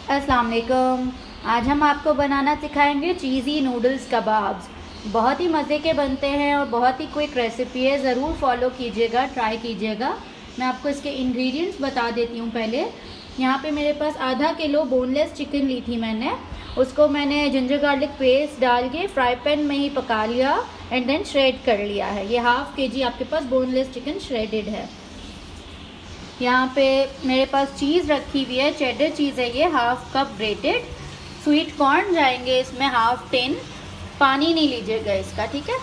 अस्सलाम वालेकुम। आज हम आपको बनाना सिखाएंगे चीज़ी नूडल्स कबाब्स। बहुत ही मज़े के बनते हैं और बहुत ही क्विक रेसिपी है, ज़रूर फॉलो कीजिएगा, ट्राई कीजिएगा। मैं आपको इसके इंग्रेडिएंट्स बता देती हूँ। पहले यहाँ पे मेरे पास आधा किलो बोनलेस चिकन ली थी मैंने। उसको मैंने जिंजर गार्लिक पेस्ट डाल के फ्राई पैन में ही पका लिया एंड देन श्रेड कर लिया है। ये हाफ़ kg आपके पास बोनलेस चिकन श्रेडेड है। यहाँ पे मेरे पास चीज़ रखी हुई है, चेडर चीज़ है ये, half cup grated. Sweet corn जाएंगे इसमें हाफ टिन। पानी नहीं लीजिएगा इसका, ठीक है।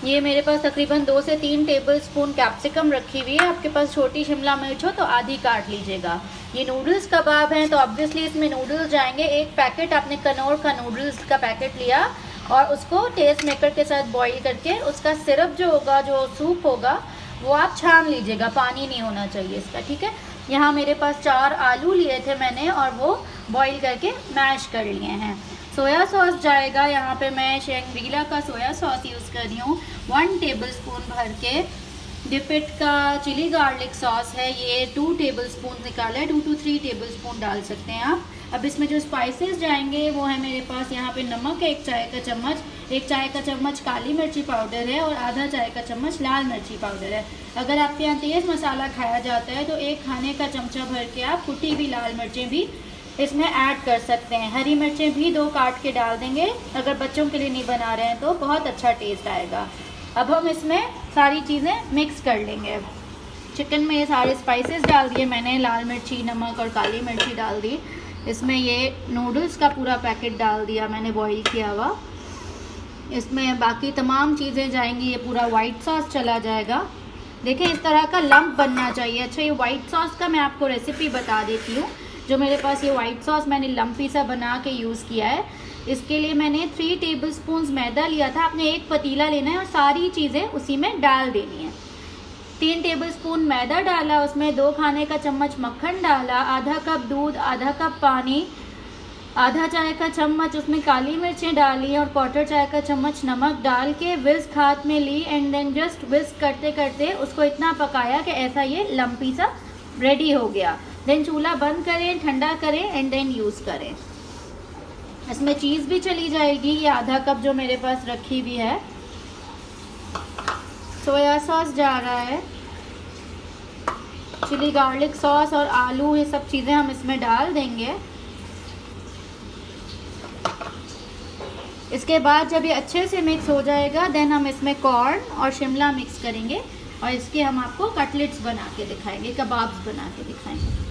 ये मेरे पास तकरीबन 2 से 3 टेबलस्पून कैप्सिकम रखी हुई है। आपके पास छोटी शिमला मिर्च हो तो आधी काट लीजिएगा। ये नूडल्स कबाब हैं तो ऑब्वियसली इसमें नूडल्स जाएंगे। एक पैकेट आपने कनौर का नूडल्स का पैकेट लिया और उसको टेस्ट मेकर के साथ बॉईल करके उसका सिरप जो होगा, जो सूप होगा, वो आप छान लीजिएगा। पानी नहीं होना चाहिए इसका, ठीक है। यहाँ मेरे पास 4 आलू लिए थे मैंने और वो बॉईल करके मैश कर लिए हैं। सोया सॉस जाएगा, यहाँ पे मैं शैंग्रीला का सोया सॉस यूज़ कर रही हूँ 1 टेबलस्पून भर के। डिपिट का चिली गार्लिक सॉस है, ये 2 टेबलस्पून निकाला है, 2 to 3 टेबलस्पून डाल सकते हैं आप। अब इसमें जो स्पाइसेस जाएंगे वो है मेरे पास यहाँ पे नमक है 1 चाय का चम्मच, 1 चाय का चम्मच काली मिर्ची पाउडर है और आधा चाय का चम्मच लाल मिर्ची पाउडर है। अगर आपके यहाँ तेज़ मसाला खाया जाता है तो 1 खाने का चमचा भर के आप कुटी हुई लाल मिर्चें भी इसमें ऐड कर सकते हैं। हरी मिर्चें भी 2 काट के डाल देंगे, अगर बच्चों के लिए नहीं बना रहे हैं तो बहुत अच्छा टेस्ट आएगा। अब हम इसमें सारी चीज़ें मिक्स कर लेंगे। चिकन में ये सारे स्पाइसेस डाल दिए मैंने, लाल मिर्ची, नमक और काली मिर्ची डाल दी। इसमें ये नूडल्स का पूरा पैकेट डाल दिया मैंने बॉईल किया हुआ। इसमें बाकी तमाम चीज़ें जाएंगी। ये पूरा वाइट सॉस चला जाएगा। देखिए इस तरह का लम्प बनना चाहिए। अच्छा, ये वाइट सॉस का मैं आपको रेसिपी बता देती हूँ। जो मेरे पास ये वाइट सॉस मैंने लम्पी सा बना के यूज़ किया है, इसके लिए मैंने 3 टेबलस्पून मैदा लिया था। आपने एक पतीला लेना है और सारी चीज़ें उसी में डाल देनी है। 3 टेबलस्पून मैदा डाला, उसमें 2 खाने का चम्मच मक्खन डाला, आधा कप दूध, आधा कप पानी, आधा चाय का चम्मच उसमें काली मिर्चें डाली और 1/4 चाय का चम्मच नमक डाल के विस्क हाथ में ली एंड देन जस्ट विस्क करते करते उसको इतना पकाया कि ऐसा ये लम्पी सा रेडी हो गया। देन चूल्हा बंद करें, ठंडा करें एंड देन यूज़ करें। इसमें चीज़ भी चली जाएगी। ये आधा कप जो मेरे पास रखी हुई है। सोया सॉस जा रहा है, चिली गार्लिक सॉस और आलू, ये सब चीज़ें हम इसमें डाल देंगे। इसके बाद जब ये अच्छे से मिक्स हो जाएगा देन हम इसमें कॉर्न और शिमला मिक्स करेंगे और इसके हम आपको कटलेट्स बना के दिखाएंगे, कबाब्स बना के दिखाएंगे।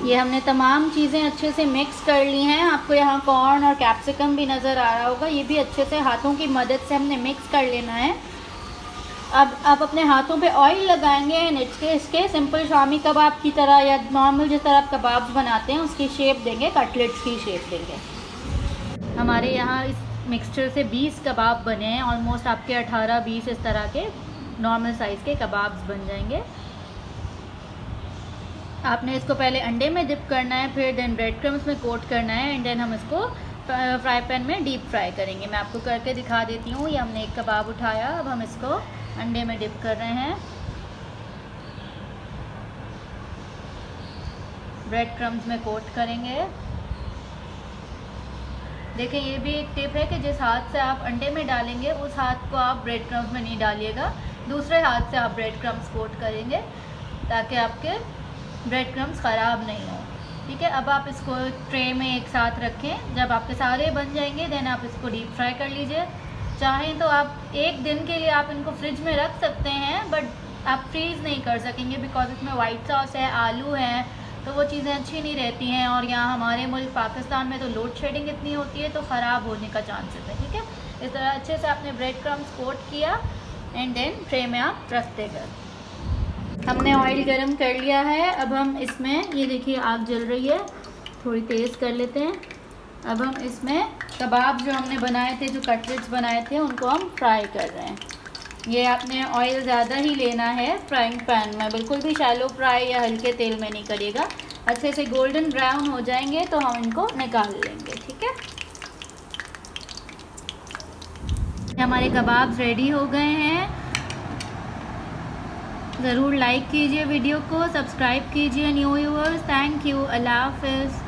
ये हमने तमाम चीज़ें अच्छे से मिक्स कर ली हैं। आपको यहाँ कॉर्न और कैप्सिकम भी नज़र आ रहा होगा। ये भी अच्छे से हाथों की मदद से हमने मिक्स कर लेना है। अब आप अपने हाथों पे ऑयल लगाएंगे एंड इसके सिंपल शामी कबाब की तरह या नॉर्मल जिस तरह आप कबाब्स बनाते हैं उसकी शेप देंगे, कटलेट्स की शेप देंगे। हमारे यहाँ इस मिक्सचर से 20 कबाब बने हैं। ऑलमोस्ट आपके 18-20 इस तरह के नॉर्मल साइज़ के कबाब्स बन जाएंगे। आपने इसको पहले अंडे में डिप करना है, फिर देन ब्रेड क्रम्स में कोट करना है एंड देन हम इसको फ्राई पैन में डीप फ्राई करेंगे। मैं आपको करके दिखा देती हूँ। ये हमने एक कबाब उठाया, अब हम इसको अंडे में डिप कर रहे हैं। ब्रेड क्रम्स में कोट करेंगे। देखें ये भी एक टिप है कि जिस हाथ से आप अंडे में डालेंगे उस हाथ को आप ब्रेड क्रम्स में नहीं डालिएगा, दूसरे हाथ से आप ब्रेड क्रम्स कोट करेंगे ताकि आपके ब्रेड क्रम्स ख़राब नहीं हो, ठीक है। अब आप इसको ट्रे में एक साथ रखें। जब आपके सारे बन जाएंगे देन आप इसको डीप फ्राई कर लीजिए। चाहें तो आप एक दिन के लिए आप इनको फ्रिज में रख सकते हैं, बट आप फ्रीज़ नहीं कर सकेंगे बिकॉज इसमें वाइट सॉस है, आलू हैं, तो वो चीज़ें अच्छी नहीं रहती हैं। और यहाँ हमारे मुल्क पाकिस्तान में तो लोड शेडिंग इतनी होती है तो ख़राब होने का चांसेस है, ठीक है। इस तरह अच्छे से आपने ब्रेड क्रम्स कोट किया एंड देन ट्रे में आप रख देंगे। हमने ऑयल गरम कर लिया है। अब हम इसमें, ये देखिए आग जल रही है, थोड़ी तेज़ कर लेते हैं। अब हम इसमें कबाब जो हमने बनाए थे, जो कटलेट्स बनाए थे, उनको हम फ्राई कर रहे हैं। ये आपने ऑयल ज़्यादा ही लेना है फ्राइंग पैन में, बिल्कुल भी शैलो फ्राई या हल्के तेल में नहीं करिएगा। अच्छे से गोल्डन ब्राउन हो जाएंगे तो हम इनको निकाल लेंगे, ठीक है। हमारे कबाब्स रेडी हो गए हैं। ज़रूर लाइक कीजिए वीडियो को, सब्सक्राइब कीजिए न्यू व्यूअर्स। थैंक यू, अल्लाह हाफ़िज़।